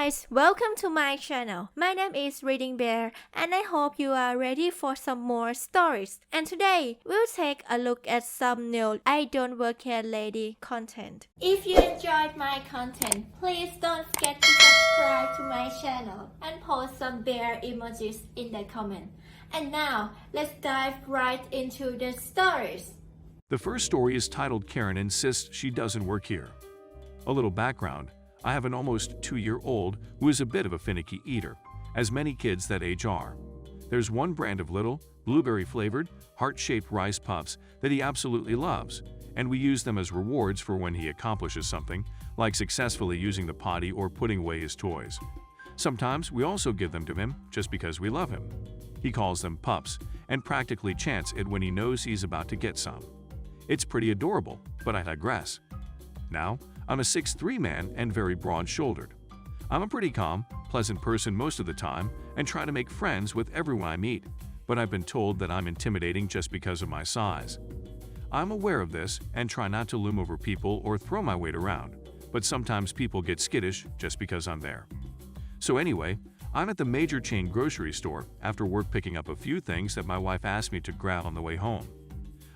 guys, welcome to my channel. My name is ReadingBear and I hope you are ready for some more stories. And today, we'll take a look at some new IDontWorkHereLady content. If you enjoyed my content, please don't forget to subscribe to my channel and post some bear emojis in the comment. And now, let's dive right into the stories. The first story is titled Karen Insists She Doesn't Work Here. A little background. I have an almost 2-year-old who is a bit of a finicky eater, as many kids that age are. There's one brand of little, blueberry-flavored, heart-shaped rice puffs that he absolutely loves, and we use them as rewards for when he accomplishes something, like successfully using the potty or putting away his toys. Sometimes we also give them to him just because we love him. He calls them pups and practically chants it when he knows he's about to get some. It's pretty adorable, but I digress. Now, I'm a 6'3" man and very broad-shouldered. I'm a pretty calm, pleasant person most of the time and try to make friends with everyone I meet, but I've been told that I'm intimidating just because of my size. I'm aware of this and try not to loom over people or throw my weight around, but sometimes people get skittish just because I'm there. So anyway, I'm at the major chain grocery store after work picking up a few things that my wife asked me to grab on the way home.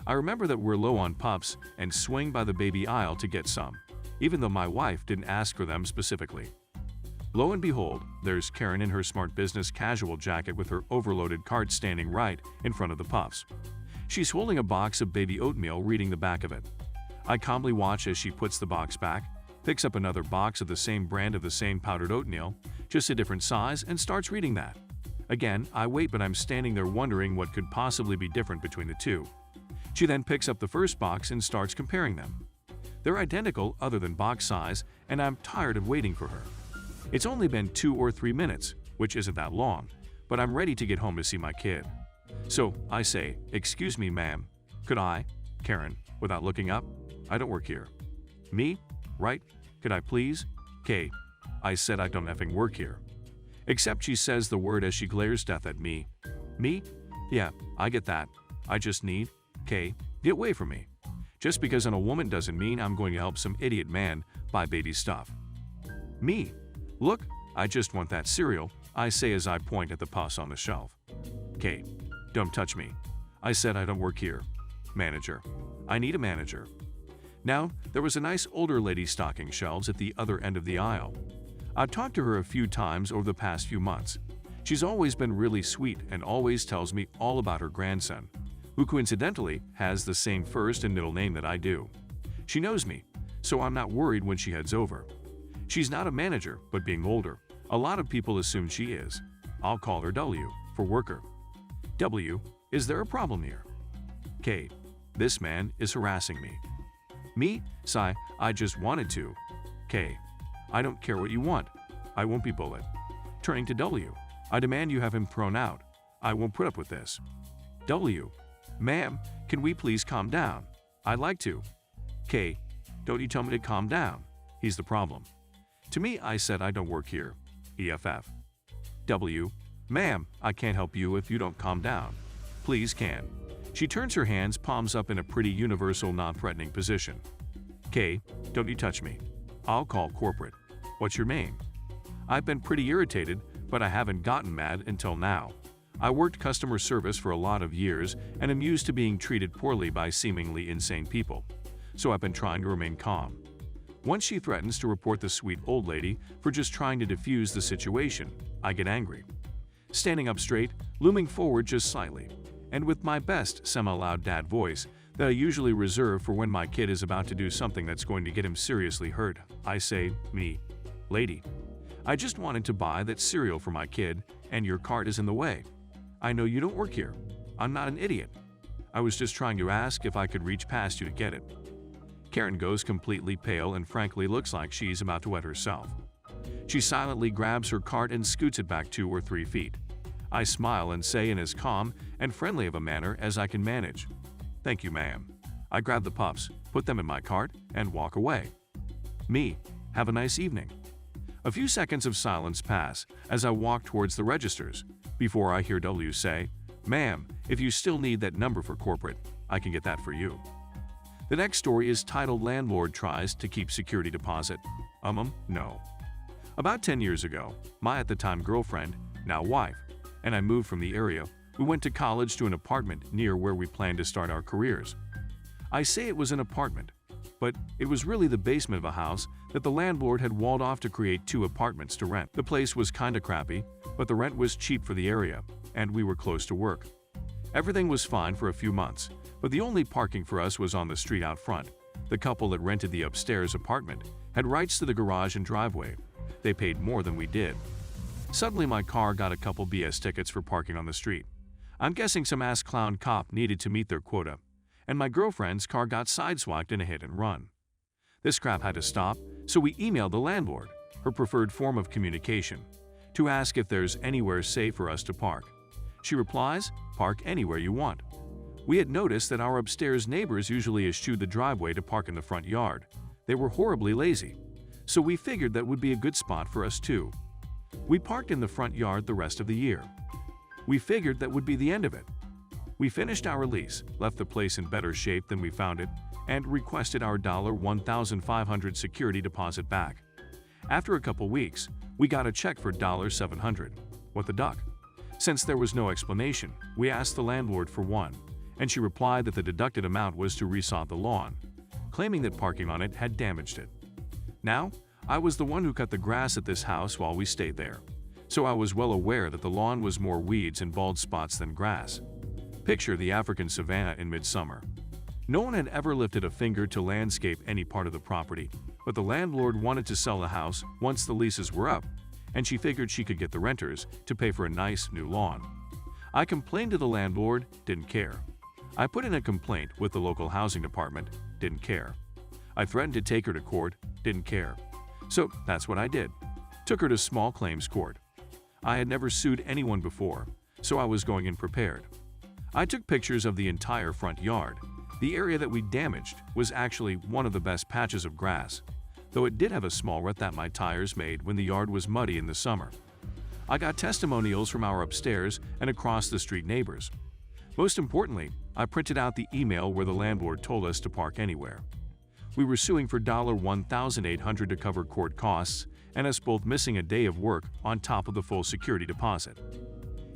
I remember that we're low on pups and swing by the baby aisle to get some, even though my wife didn't ask for them specifically. Lo and behold, there's Karen in her smart business casual jacket with her overloaded cart standing right in front of the puffs. She's holding a box of baby oatmeal, reading the back of it. I calmly watch as she puts the box back, picks up another box of the same brand of the same powdered oatmeal, just a different size, and starts reading that. Again, I wait, but I'm standing there wondering what could possibly be different between the two. She then picks up the first box and starts comparing them. They're identical other than box size, and I'm tired of waiting for her. It's only been 2 or 3 minutes, which isn't that long, but I'm ready to get home to see my kid. So I say, "Excuse me, ma'am, could I?" Karen, without looking up, "I don't work here." "Me? Right? Could I please?" "K." I said I don't effing work here. Except she says the word as she glares death at me. "Me? Yeah, I get that. I just need, K, get away from me. Just because I'm a woman doesn't mean I'm going to help some idiot man buy baby stuff." "Me? Look, I just want that cereal," I say as I point at the puffs on the shelf. "K, don't touch me. I said I don't work here. Manager. I need a manager." Now, there was a nice older lady stocking shelves at the other end of the aisle. I've talked to her a few times over the past few months. She's always been really sweet and always tells me all about her grandson, who coincidentally has the same first and middle name that I do. She knows me, so I'm not worried when she heads over. She's not a manager, but being older, a lot of people assume she is. I'll call her W for worker. "W, is there a problem here?" "K, this man is harassing me." "Me? Sigh, I just wanted to." "K, I don't care what you want. I won't be bullied." Turning to W, "I demand you have him thrown out. I won't put up with this." W, "Ma'am, can we please calm down? I'd like to." "K, don't you tell me to calm down. He's the problem." To me, I said I don't work here. EFF. W, "Ma'am, I can't help you if you don't calm down. Please can." She turns her hands palms up in a pretty universal non-threatening position. "K, don't you touch me. I'll call corporate. What's your name?" I've been pretty irritated, but I haven't gotten mad until now. I worked customer service for a lot of years and am used to being treated poorly by seemingly insane people, so I've been trying to remain calm. Once she threatens to report the sweet old lady for just trying to defuse the situation, I get angry. Standing up straight, looming forward just slightly, and with my best semi-loud dad voice that I usually reserve for when my kid is about to do something that's going to get him seriously hurt, I say, "Me, lady, I just wanted to buy that cereal for my kid, and your cart is in the way. I know you don't work here. I'm not an idiot. I was just trying to ask if I could reach past you to get it." Karen goes completely pale and frankly looks like she's about to wet herself. She silently grabs her cart and scoots it back 2 or 3 feet. I smile and say in as calm and friendly of a manner as I can manage, "Thank you, ma'am." I grab the puffs, put them in my cart, and walk away. Me, have a nice evening. A few seconds of silence pass as I walk towards the registers before I hear W say, "Ma'am, if you still need that number for corporate, I can get that for you." The next story is titled Landlord Tries to Keep Security Deposit. No. About 10 years ago, my at the time girlfriend, now wife, and I moved from the area. We went to college to an apartment near where we planned to start our careers. I say it was an apartment, but it was really the basement of a house that the landlord had walled off to create 2 apartments to rent. The place was kinda crappy, but the rent was cheap for the area, and we were close to work. Everything was fine for a few months, but the only parking for us was on the street out front. The couple that rented the upstairs apartment had rights to the garage and driveway. They paid more than we did. Suddenly my car got a couple BS tickets for parking on the street. I'm guessing some ass clown cop needed to meet their quota, and my girlfriend's car got sideswiped in a hit and run. This crap had to stop, so we emailed the landlord, her preferred form of communication, to ask if there's anywhere safe for us to park. She replies, "Park anywhere you want." We had noticed that our upstairs neighbors usually eschewed the driveway to park in the front yard. They were horribly lazy, so we figured that would be a good spot for us too. We parked in the front yard the rest of the year. We figured that would be the end of it. We finished our lease, left the place in better shape than we found it, and requested our $1,500 security deposit back. After a couple weeks, we got a check for $700. What the duck? Since there was no explanation, we asked the landlord for one, and she replied that the deducted amount was to resod the lawn, claiming that parking on it had damaged it. Now, I was the one who cut the grass at this house while we stayed there, so I was well aware that the lawn was more weeds and bald spots than grass. Picture the African savanna in midsummer. No one had ever lifted a finger to landscape any part of the property, but the landlord wanted to sell the house once the leases were up, and she figured she could get the renters to pay for a nice new lawn. I complained to the landlord, didn't care. I put in a complaint with the local housing department, didn't care. I threatened to take her to court, didn't care. So that's what I did. Took her to small claims court. I had never sued anyone before, so I was going in prepared. I took pictures of the entire front yard. The area that we damaged was actually one of the best patches of grass, though it did have a small rut that my tires made when the yard was muddy in the summer. I got testimonials from our upstairs and across the street neighbors. Most importantly, I printed out the email where the landlord told us to park anywhere. We were suing for $1,800 to cover court costs and us both missing a day of work on top of the full security deposit.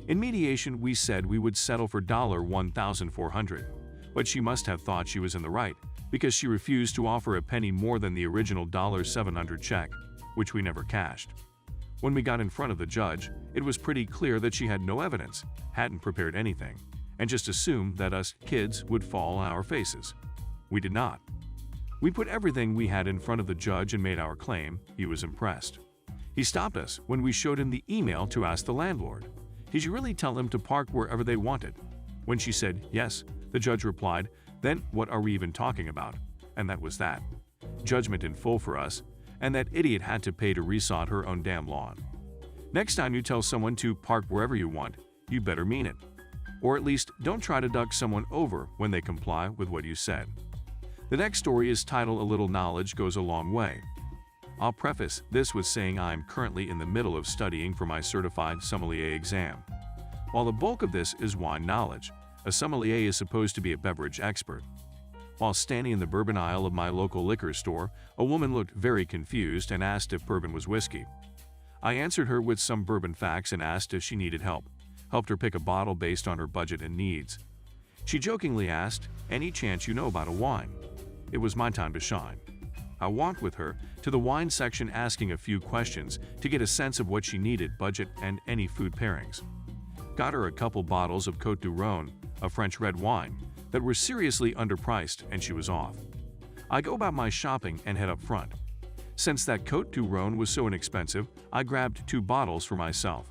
In mediation, we said we would settle for $1,400, but she must have thought she was in the right because she refused to offer a penny more than the original $700 check, which we never cashed. When we got in front of the judge, it was pretty clear that she had no evidence, hadn't prepared anything, and just assumed that us kids would fall on our faces. We did not. We put everything we had in front of the judge and made our claim. He was impressed. He stopped us when we showed him the email to ask the landlord, did you really tell them to park wherever they wanted? When she said yes, the judge replied, then what are we even talking about? And that was that. Judgment in full for us, and that idiot had to pay to resod her own damn lawn. Next time you tell someone to park wherever you want, you better mean it. Or at least don't try to duck someone over when they comply with what you said. The next story is titled A Little Knowledge Goes a Long Way. I'll preface this with saying I am currently in the middle of studying for my certified sommelier exam. While the bulk of this is wine knowledge, a sommelier is supposed to be a beverage expert. While standing in the bourbon aisle of my local liquor store, a woman looked very confused and asked if bourbon was whiskey. I answered her with some bourbon facts and asked if she needed help. Helped her pick a bottle based on her budget and needs. She jokingly asked, any chance you know about a wine? It was my time to shine. I walked with her to the wine section asking a few questions to get a sense of what she needed, budget, and any food pairings. Got her a couple bottles of Côte du Rhône, a French red wine, that were seriously underpriced, and she was off. I go about my shopping and head up front. Since that Côte du Rhône was so inexpensive, I grabbed 2 bottles for myself.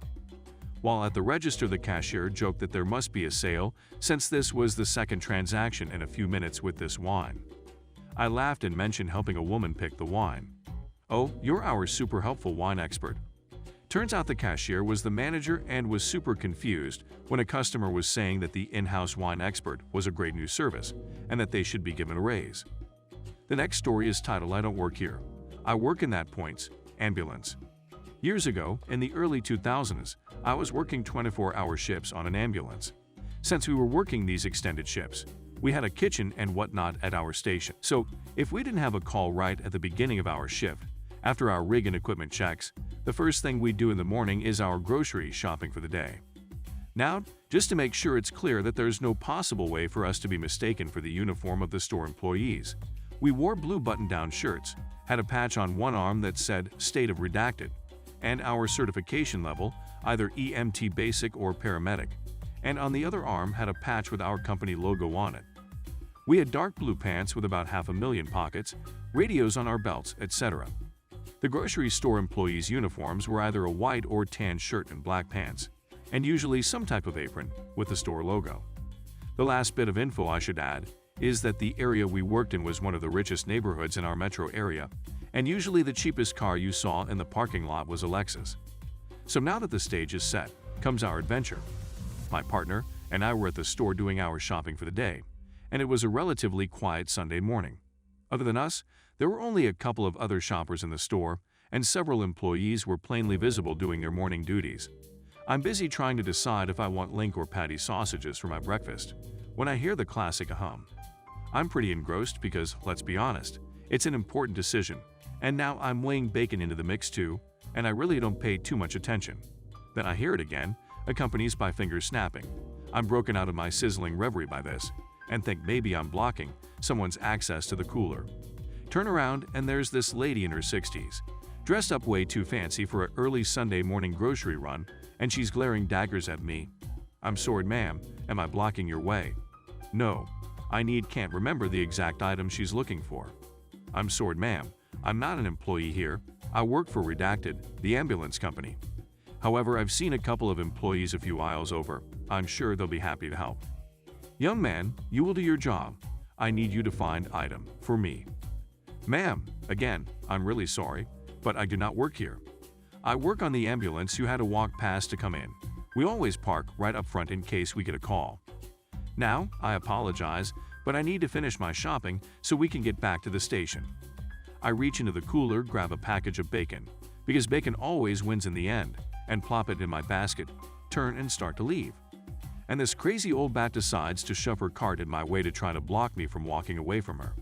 While at the register, the cashier joked that there must be a sale since this was the second transaction in a few minutes with this wine. I laughed and mentioned helping a woman pick the wine. Oh, you're our super helpful wine expert. Turns out the cashier was the manager and was super confused when a customer was saying that the in-house wine expert was a great new service and that they should be given a raise. The next story is titled I Don't Work Here. I Work in That Points, Ambulance. Years ago, in the early 2000s, I was working 24-hour shifts on an ambulance. Since we were working these extended shifts, we had a kitchen and whatnot at our station. So, if we didn't have a call right at the beginning of our shift, after our rig and equipment checks, The first thing we do in the morning is our grocery shopping for the day. Now, just to make sure it's clear that there's no possible way for us to be mistaken for the uniform of the store employees, we wore blue button-down shirts, had a patch on one arm that said State of Redacted, and our certification level, either EMT Basic or Paramedic, and on the other arm had a patch with our company logo on it. We had dark blue pants with about 500,000 pockets, radios on our belts, etc. The grocery store employees' uniforms were either a white or tan shirt and black pants, and usually some type of apron with the store logo. The last bit of info I should add is that the area we worked in was one of the richest neighborhoods in our metro area, and usually the cheapest car you saw in the parking lot was a Lexus. So now that the stage is set, comes our adventure. My partner and I were at the store doing our shopping for the day, and it was a relatively quiet Sunday morning. Other than us, there were only a couple of other shoppers in the store, and several employees were plainly visible doing their morning duties. I'm busy trying to decide if I want Link or Patty sausages for my breakfast, when I hear the classic hum. I'm pretty engrossed because, let's be honest, it's an important decision, and now I'm weighing bacon into the mix too, and I really don't pay too much attention. Then I hear it again, accompanied by fingers snapping. I'm broken out of my sizzling reverie by this, and think maybe I'm blocking someone's access to the cooler. Turn around and there's this lady in her 60s, dressed up way too fancy for an early Sunday morning grocery run, and she's glaring daggers at me. I'm sorry, ma'am, am I blocking your way? No, can't remember the exact item she's looking for. I'm sorry, ma'am, I'm not an employee here. I work for Redacted, the ambulance company. However, I've seen a couple of employees a few aisles over. I'm sure they'll be happy to help. Young man, you will do your job. I need you to find item for me. Ma'am, again, I'm really sorry, but I do not work here. I work on the ambulance you had to walk past to come in. We always park right up front in case we get a call. Now, I apologize, but I need to finish my shopping so we can get back to the station. I reach into the cooler, grab a package of bacon, because bacon always wins in the end, and plop it in my basket, turn and start to leave. And this crazy old bat decides to shove her cart in my way to try to block me from walking away from her.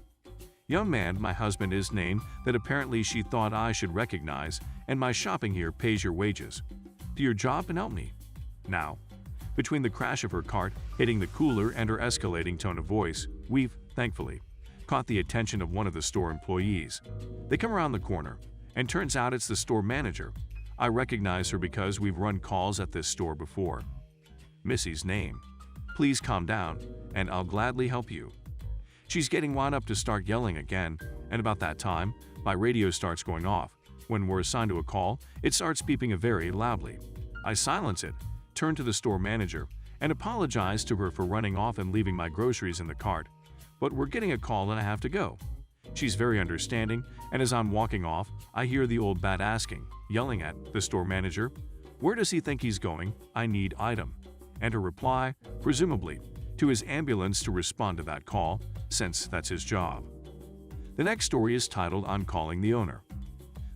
Young man, my husband is named that apparently she thought I should recognize, and my shopping here pays your wages. Do your job and help me. Now, between the crash of her cart hitting the cooler and her escalating tone of voice, we've, thankfully, caught the attention of one of the store employees. They come around the corner, and turns out it's the store manager. I recognize her because we've run calls at this store before. Missy's name. Please calm down, and I'll gladly help you. She's getting wound up to start yelling again, and about that time, my radio starts going off. When we're assigned to a call, it starts beeping very loudly. I silence it, turn to the store manager, and apologize to her for running off and leaving my groceries in the cart. But we're getting a call and I have to go. She's very understanding, and as I'm walking off, I hear the old bat asking, yelling at the store manager, "Where does he think he's going? I need item." And her reply, presumably, to his ambulance to respond to that call, since that's his job. The next story is titled I'm Calling the Owner.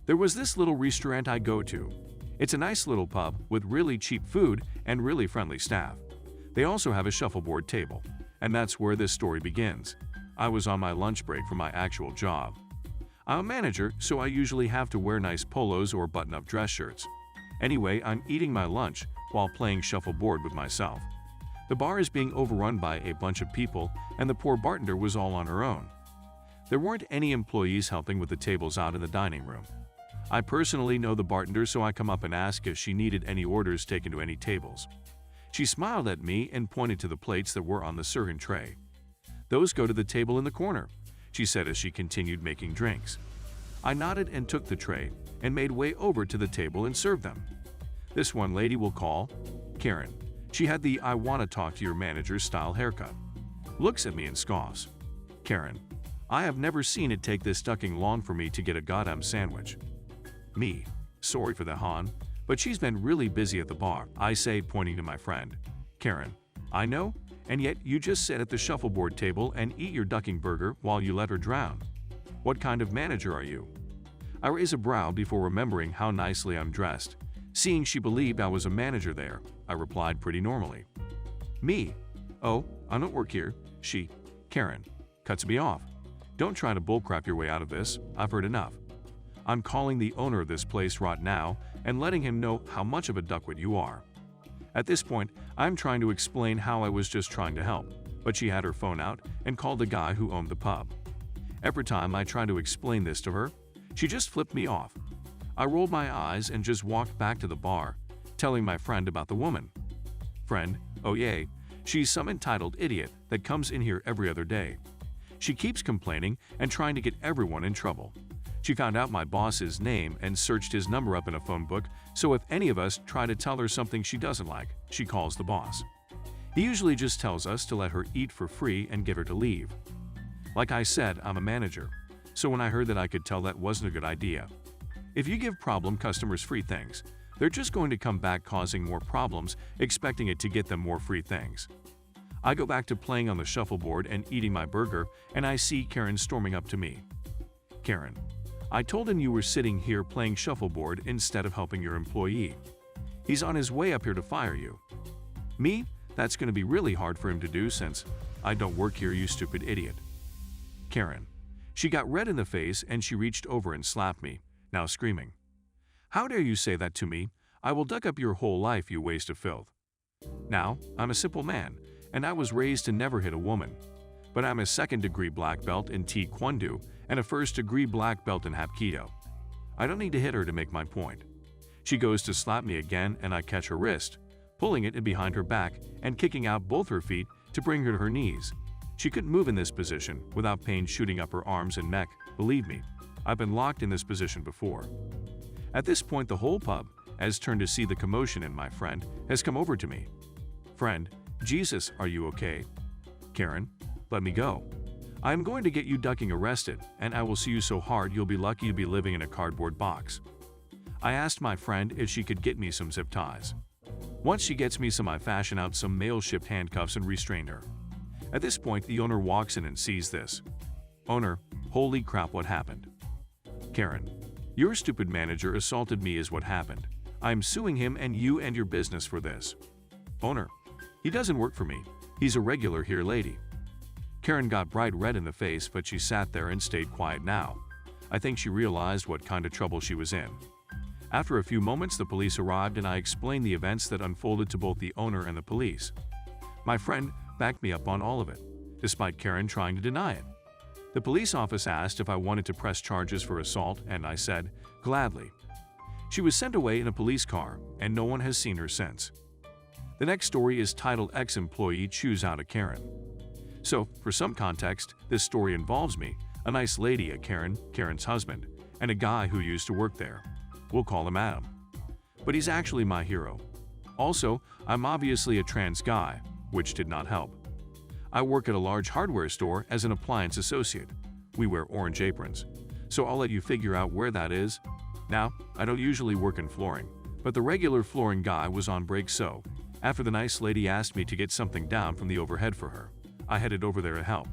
There was this little restaurant I go to. It's a nice little pub with really cheap food and really friendly staff. They also have a shuffleboard table, and that's where this story begins. I was on my lunch break from my actual job. I'm a manager, so I usually have to wear nice polos or button-up dress shirts. Anyway, I'm eating my lunch while playing shuffleboard with myself. The bar is being overrun by a bunch of people, and the poor bartender was all on her own. There weren't any employees helping with the tables out in the dining room. I personally know the bartender, so I come up and ask if she needed any orders taken to any tables. She smiled at me and pointed to the plates that were on the serving tray. "Those go to the table in the corner," she said as she continued making drinks. I nodded and took the tray and made way over to the table and served them. This one lady we'll call Karen. She had the "I want to talk to your manager" style haircut. Looks at me and scoffs. Karen, I have never seen it take this ducking long for me to get a goddamn sandwich. Me, sorry for the hon, but she's been really busy at the bar, I say, pointing to my friend. Karen, I know, and yet you just sit at the shuffleboard table and eat your ducking burger while you let her drown. What kind of manager are you? I raise a brow before remembering how nicely I'm dressed. Seeing she believed I was a manager there, I replied pretty normally. Me? Oh, I don't work here. She, Karen, cuts me off. Don't try to bullcrap your way out of this. I've heard enough. I'm calling the owner of this place right now and letting him know how much of a duckwit you are." At this point, I'm trying to explain how I was just trying to help, but she had her phone out and called the guy who owned the pub. Every time I tried to explain this to her, she just flipped me off. I rolled my eyes and just walked back to the bar, telling my friend about the woman. "Friend, oh yay, she's some entitled idiot that comes in here every other day. She keeps complaining and trying to get everyone in trouble. She found out my boss's name and searched his number up in a phone book, so if any of us try to tell her something she doesn't like, she calls the boss. He usually just tells us to let her eat for free and get her to leave. Like I said, I'm a manager, so when I heard that I could tell that wasn't a good idea. If you give problem customers free things, they're just going to come back causing more problems, expecting it to get them more free things. I go back to playing on the shuffleboard and eating my burger, and I see Karen storming up to me. Karen, I told him you were sitting here playing shuffleboard instead of helping your employee. He's on his way up here to fire you. Me? That's going to be really hard for him to do since I don't work here, you stupid idiot. Karen. She got red in the face and she reached over and slapped me, now screaming. How dare you say that to me? I will duck up your whole life, you waste of filth. Now, I'm a simple man, and I was raised to never hit a woman. But I'm a second-degree black belt in Taekwondo and a first-degree black belt in Hapkido. I don't need to hit her to make my point. She goes to slap me again and I catch her wrist, pulling it in behind her back and kicking out both her feet to bring her to her knees. She couldn't move in this position without pain shooting up her arms and neck. Believe me, I've been locked in this position before. At this point, the whole pub has turned to see the commotion and my friend has come over to me. Friend, Jesus, are you okay? Karen, let me go. I am going to get you ducking arrested, and I will see you so hard you'll be lucky to be living in a cardboard box. I asked my friend if she could get me some zip ties. Once she gets me some, I fashion out some mail-shipped handcuffs and restrain her. At this point, the owner walks in and sees this. Owner, holy crap, what happened? Karen, your stupid manager assaulted me is what happened. I'm suing him and you and your business for this. Owner, he doesn't work for me. He's a regular here lady. Karen got bright red in the face, but she sat there and stayed quiet now. I think she realized what kind of trouble she was in. After a few moments, the police arrived and I explained the events that unfolded to both the owner and the police. My friend backed me up on all of it, despite Karen trying to deny it. The police office asked if I wanted to press charges for assault, and I said, gladly. She was sent away in a police car, and no one has seen her since. The next story is titled Ex-Employee Chews Out a Karen. So, for some context, this story involves me, a nice lady, a Karen, Karen's husband, and a guy who used to work there. We'll call him Adam. But he's actually my hero. Also, I'm obviously a trans guy, which did not help. I work at a large hardware store as an appliance associate. We wear orange aprons. So I'll let you figure out where that is. Now, I don't usually work in flooring, but the regular flooring guy was on break, so after the nice lady asked me to get something down from the overhead for her, I headed over there to help.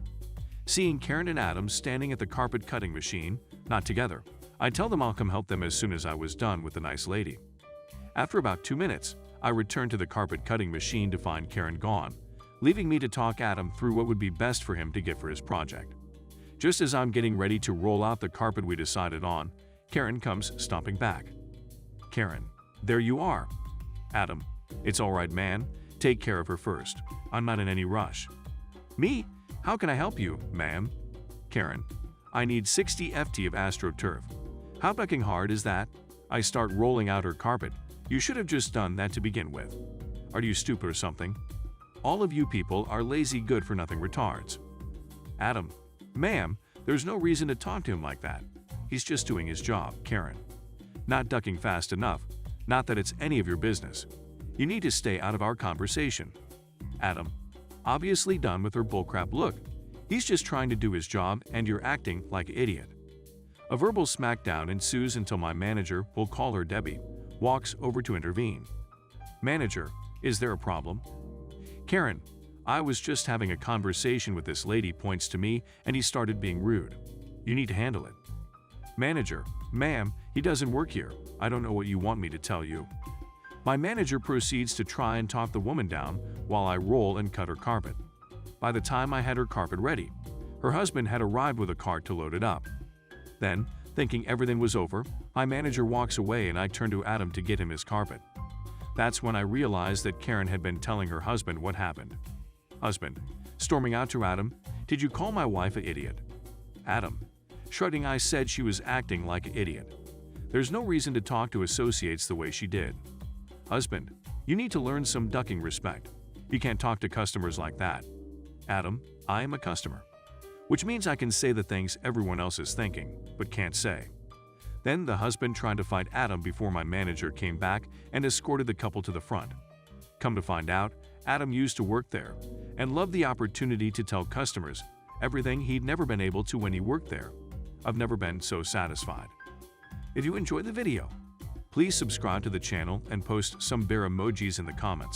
Seeing Karen and Adam standing at the carpet cutting machine, not together, I tell them I'll come help them as soon as I was done with the nice lady. After about 2 minutes, I returned to the carpet cutting machine to find Karen gone, leaving me to talk Adam through what would be best for him to get for his project. Just as I'm getting ready to roll out the carpet we decided on, Karen comes stomping back. Karen, there you are. Adam, it's all right, man. Take care of her first. I'm not in any rush. Me? How can I help you, ma'am? Karen, I need 60 FT of AstroTurf. How fucking hard is that? I start rolling out her carpet. You should have just done that to begin with. Are you stupid or something? All of you people are lazy good-for-nothing retards. Adam, ma'am, there's no reason to talk to him like that. He's just doing his job. Karen, not ducking fast enough. Not that it's any of your business. You need to stay out of our conversation. Adam, obviously done with her bullcrap look. He's just trying to do his job and you're acting like an idiot. A verbal smackdown ensues until my manager, we'll call her Debbie, walks over to intervene. Manager, is there a problem? Karen, I was just having a conversation with this lady, points to me, and he started being rude. You need to handle it. Manager, ma'am, he doesn't work here. I don't know what you want me to tell you. My manager proceeds to try and talk the woman down while I roll and cut her carpet. By the time I had her carpet ready, her husband had arrived with a cart to load it up. Then, Thinking everything was over, my manager walks away and I turn to Adam to get him his carpet. That's when I realized that Karen had been telling her husband what happened. Husband, storming out to Adam, "Did you call my wife an idiot?" Adam, shrugging, "I said she was acting like an idiot. There's no reason to talk to associates the way she did." Husband, "You need to learn some ducking respect. You can't talk to customers like that." Adam, "I am a customer, which means I can say the things everyone else is thinking, but can't say." Then the husband tried to fight Adam before my manager came back and escorted the couple to the front. Come to find out, Adam used to work there and loved the opportunity to tell customers everything he'd never been able to when he worked there. I've never been so satisfied. If you enjoyed the video, please subscribe to the channel and post some bear emojis in the comments.